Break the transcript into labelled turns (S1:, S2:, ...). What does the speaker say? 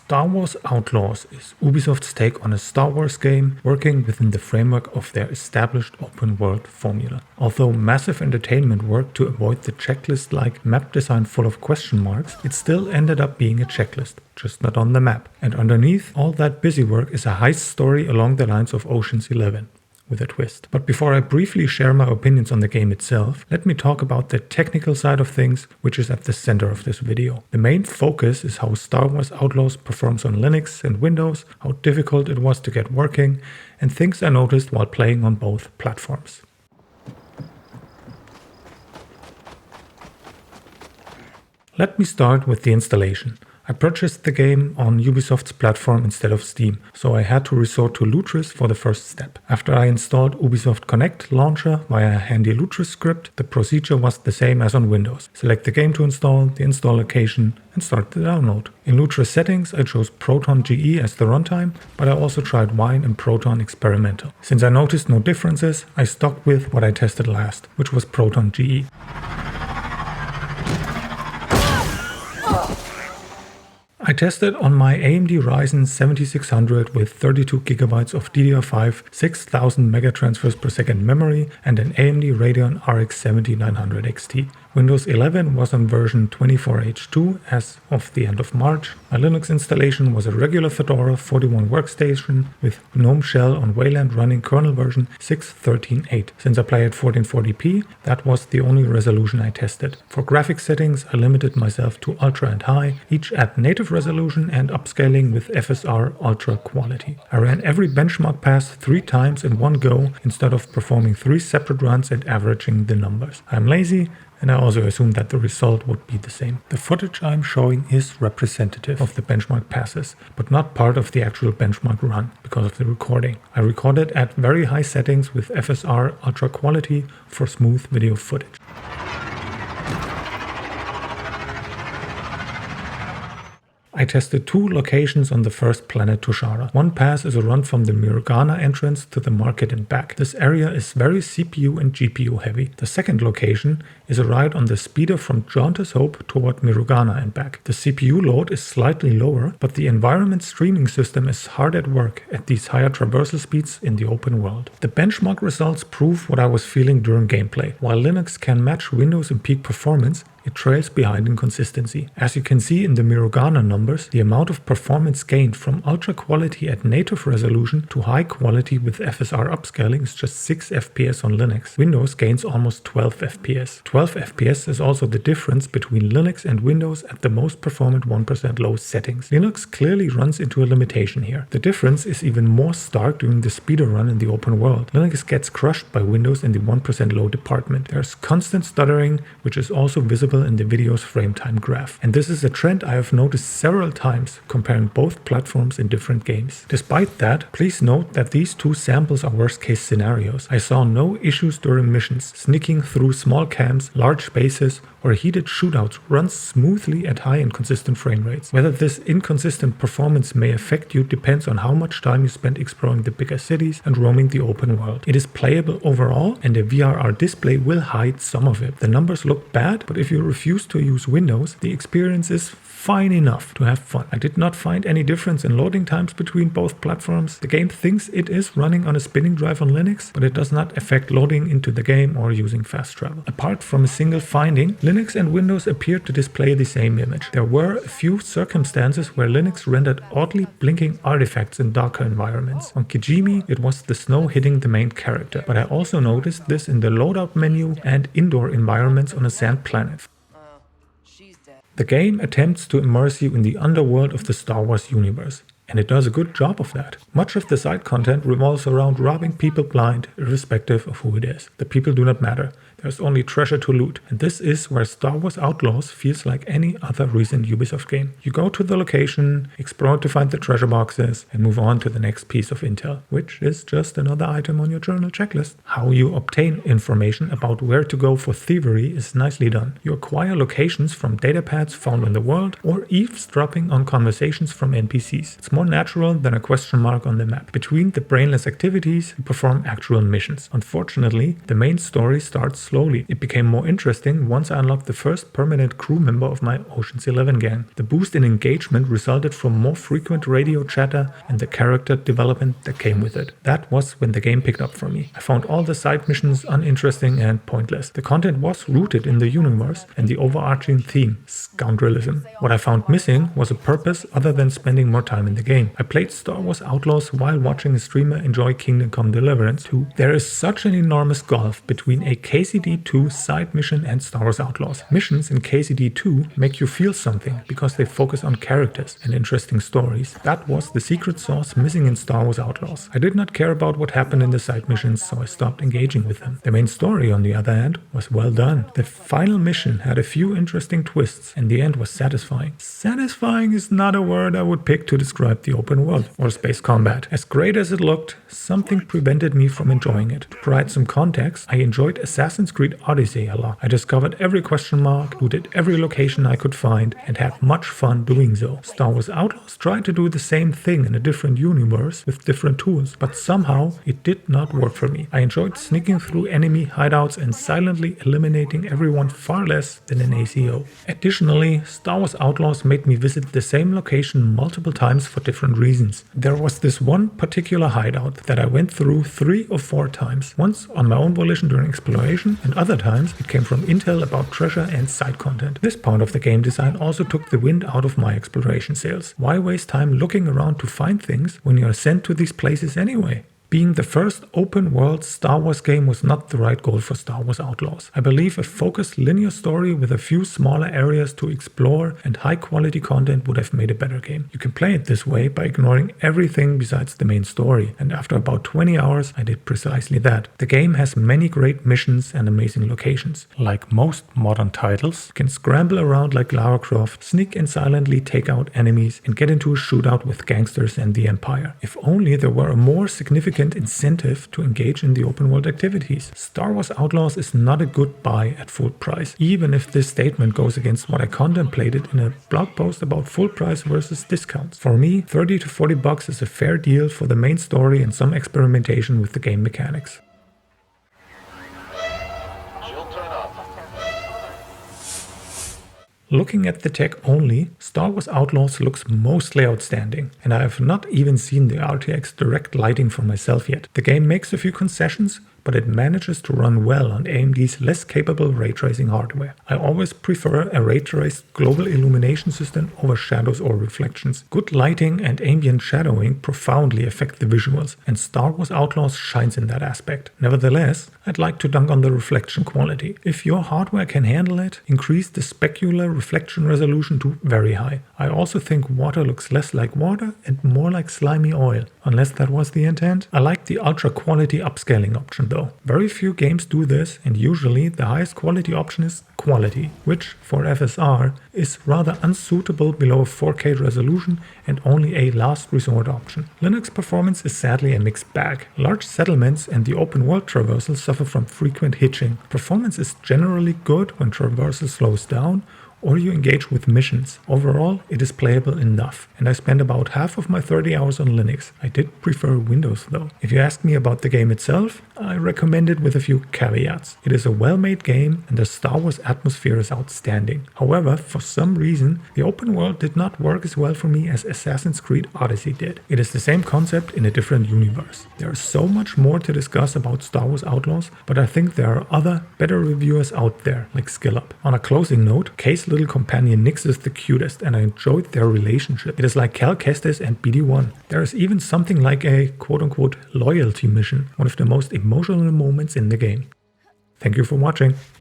S1: Star Wars Outlaws is Ubisoft's take on a Star Wars game working within the framework of their established open-world formula. Although massive entertainment worked to avoid the checklist-like map design full of question marks, it still ended up being a checklist, just not on the map. And underneath all that busy work is a heist story along the lines of Ocean's 11. With a twist. But before I briefly share my opinions on the game itself, let me talk about the technical side of things, which is at the center of this video. The main focus is how Star Wars Outlaws performs on Linux and Windows, how difficult it was to get working, and things I noticed while playing on both platforms. Let me start with the installation. I purchased the game on Ubisoft's platform instead of Steam, so I had to resort to Lutris for the first step. After I installed Ubisoft Connect launcher via a handy Lutris script, the procedure was the same as on Windows. Select the game to install, the install location, and start the download. In Lutris settings, I chose Proton GE as the runtime, but I also tried Wine and Proton Experimental. Since I noticed no differences, I stuck with what I tested last, which was Proton GE. I tested on my AMD Ryzen 7600 with 32 GB of DDR5, 6000 megatransfers per second memory, and an AMD Radeon RX 7900 XT. Windows 11 was on version 24H2 as of the end of March. My Linux installation was a regular Fedora 41 workstation with Gnome shell on Wayland running kernel version 6.13.8. Since I play at 1440p, that was the only resolution I tested. For graphics settings, I limited myself to ultra and high, each at native resolution and upscaling with FSR ultra quality. I ran every benchmark pass 3 times in one go instead of performing 3 separate runs and averaging the numbers. I'm lazy, and I also assumed that the result would be the same. The footage I'm showing is representative of the benchmark passes, but not part of the actual benchmark run because of the recording. I recorded at very high settings with FSR ultra quality for smooth video footage. I tested 2 locations on the first planet Toshara. One pass is a run from the Mirogana entrance to the market and back. This area is very CPU and GPU heavy. The second location is a ride on the speeder from Jaunter's Hope toward Mirogana and back. The CPU load is slightly lower, but the environment streaming system is hard at work at these higher traversal speeds in the open world. The benchmark results prove what I was feeling during gameplay. While Linux can match Windows in peak performance, it trails behind in consistency. As you can see in the Mirogana numbers, the amount of performance gained from ultra quality at native resolution to high quality with FSR upscaling is just 6 FPS on Linux. Windows gains almost 12 FPS. 12 FPS is also the difference between Linux and Windows at the most performant 1% low settings. Linux clearly runs into a limitation here. The difference is even more stark during the speeder run in the open world. Linux gets crushed by Windows in the 1% low department. There's constant stuttering, which is also visible in the video's frame time graph. And this is a trend I have noticed several times comparing both platforms in different games. Despite that, please note that these 2 samples are worst case scenarios. I saw no issues during missions. Sneaking through small camps, large spaces, or heated shootouts runs smoothly at high and consistent frame rates. Whether this inconsistent performance may affect you depends on how much time you spend exploring the bigger cities and roaming the open world. It is playable overall, and a VRR display will hide some of it. The numbers look bad, but if you refuse to use Windows, the experience is fine enough to have fun. I did not find any difference in loading times between both platforms. The game thinks it is running on a spinning drive on Linux, but it does not affect loading into the game or using fast travel. Apart from a single finding, Linux and Windows appeared to display the same image. There were a few circumstances where Linux rendered oddly blinking artifacts in darker environments. On Kijimi, it was the snow hitting the main character, but I also noticed this in the loadout menu and indoor environments on a sand planet. The game attempts to immerse you in the underworld of the Star Wars universe, and it does a good job of that. Much of the side content revolves around robbing people blind, irrespective of who it is. The people do not matter. There's only treasure to loot, and this is where Star Wars Outlaws feels like any other recent Ubisoft game. You go to the location, explore to find the treasure boxes, and move on to the next piece of intel, which is just another item on your journal checklist. How you obtain information about where to go for thievery is nicely done. You acquire locations from datapads found in the world, or eavesdropping on conversations from NPCs. It's more natural than a question mark on the map. Between the brainless activities, you perform actual missions. Unfortunately, the main story starts slowly. It became more interesting once I unlocked the first permanent crew member of my Ocean's 11 gang. The boost in engagement resulted from more frequent radio chatter and the character development that came with it. That was when the game picked up for me. I found all the side missions uninteresting and pointless. The content was rooted in the universe and the overarching theme, scoundrelism. What I found missing was a purpose other than spending more time in the game. I played Star Wars Outlaws while watching a streamer enjoy Kingdom Come Deliverance 2. There is such an enormous gulf between a KCD2 side mission and Star Wars Outlaws. Missions in KCD2 make you feel something because they focus on characters and interesting stories. That was the secret sauce missing in Star Wars Outlaws. I did not care about what happened in the side missions, so I stopped engaging with them. The main story, on the other hand, was well done. The final mission had a few interesting twists and the end was satisfying. Satisfying is not a word I would pick to describe the open world or space combat. As great as it looked, something prevented me from enjoying it. To provide some context, I enjoyed Assassin's Creed Odyssey a lot. I discovered every question mark, looted every location I could find, and had much fun doing so. Star Wars Outlaws tried to do the same thing in a different universe with different tools, but somehow it did not work for me. I enjoyed sneaking through enemy hideouts and silently eliminating everyone far less than an ACO. Additionally, Star Wars Outlaws made me visit the same location multiple times for different reasons. There was this one particular hideout that I went through 3 or 4 times, once on my own volition during exploration, and other times it came from intel about treasure and side content. This part of the game design also took the wind out of my exploration sails. Why waste time looking around to find things when you are sent to these places anyway? Being the first open-world Star Wars game was not the right goal for Star Wars Outlaws. I believe a focused linear story with a few smaller areas to explore and high-quality content would have made a better game. You can play it this way by ignoring everything besides the main story, and after about 20 hours I did precisely that. The game has many great missions and amazing locations. Like most modern titles, you can scramble around like Lara Croft, sneak and silently take out enemies, and get into a shootout with gangsters and the Empire. If only there were a more significant incentive to engage in the open world activities. Star Wars Outlaws is not a good buy at full price, even if this statement goes against what I contemplated in a blog post about full price versus discounts. For me, 30 to 40 bucks is a fair deal for the main story and some experimentation with the game mechanics. Looking at the tech only, Star Wars Outlaws looks mostly outstanding, and I have not even seen the RTX direct lighting for myself yet. The game makes a few concessions, but it manages to run well on AMD's less capable ray tracing hardware. I always prefer a ray traced global illumination system over shadows or reflections. Good lighting and ambient shadowing profoundly affect the visuals, and Star Wars Outlaws shines in that aspect. Nevertheless, I'd like to dunk on the reflection quality. If your hardware can handle it, increase the specular reflection resolution to very high. I also think water looks less like water and more like slimy oil, unless that was the intent. I like the ultra quality upscaling option though. Very few games do this, and usually the highest quality option is quality, which for FSR is rather unsuitable below a 4K resolution and only a last resort option. Linux performance is sadly a mixed bag. Large settlements and the open world traversal suffer from frequent hitching. Performance is generally good when traversal slows down or you engage with missions. Overall, it is playable enough, and I spent about half of my 30 hours on Linux. I did prefer Windows though. If you ask me about the game itself, I recommend it with a few caveats. It is a well-made game and the Star Wars atmosphere is outstanding. However, for some reason, the open world did not work as well for me as Assassin's Creed Odyssey did. It is the same concept in a different universe. There is so much more to discuss about Star Wars Outlaws, but I think there are other, better reviewers out there, like SkillUp. On a closing note, Kay's little companion Nyx is the cutest, and I enjoyed their relationship. It is like Cal Kestis and BD1. There is even something like a quote-unquote loyalty mission, one of the most emotional moments in the game. Thank you for watching.